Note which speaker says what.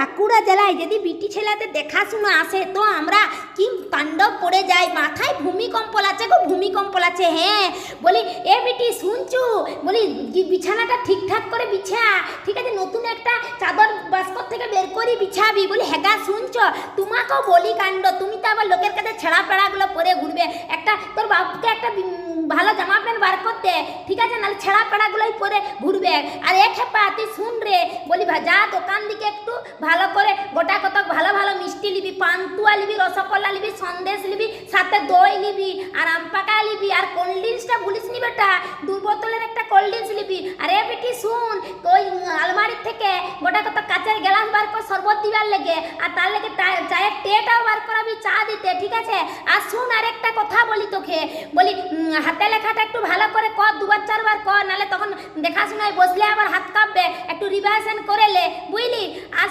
Speaker 1: বাঁকুড়া জেলায় যদি বিটি ছেলেদের দেখাশুনো আসে তো আমরা কি তাণ্ডব পড়ে যাই, মাথায় ভূমিকম্প লাগছে গো, ভূমিকম্প লাগছে। হ্যাঁ বলি এ বিটি শুনছু, বলি বিছানাটা ঠিকঠাক করে বিছা, ঠিক আছে, নতুন একটা চাদর বাস্কর থেকে বের করে বিছাবি। বলি হ্যাঁ শুনছ, তোমাকেও বলি কাণ্ড, তুমি তো আবার লোকের কাছে ছেঁড়া পেড়াগুলো পরে ঘুরবে, একটা তোর বাপকে একটা ভালো জামা প্যান্ট বার করতে, ঠিক আছে, নাহলে ছেঁড়া পেড়াগুলোই পরে ঘুরবে। আর এ খেপা তুই শুন রে, বলি যা দোকান দিকে একটু ভালো করে গোটা কতক ভালো ভালো মিষ্টি লিবি, পান্তুয়া লিবি, রসগোল্লা লিবি, সন্দেশ লিবি, সাথে দই লিবি, আর আম পাকা লিবি, আর কোল্ড ড্রিঙ্কসটা ভুলিস নি বেটা, 2 বোতলের একটা কোল্ড ড্রিঙ্কস লিবি। আর এ বেটি শুন, ওই আলমারির থেকে গোটা কত কাঁচের গ্লাস বার কর শরবত দিবার লেগে, আর তার লেগে চায়ের টেটাও বার করাবি চা দিতে, ঠিক আছে। আর শুন আর একটা কথা বলি তোকে, বলি হাতে লেখাটা একটু ভালো করে কর, 2বার 4বার কর, নাহলে তখন দেখাশোনায় বসলে আবার হাত কাঁপবে, একটু রিভাইশন করে লে, বুঝলি। আর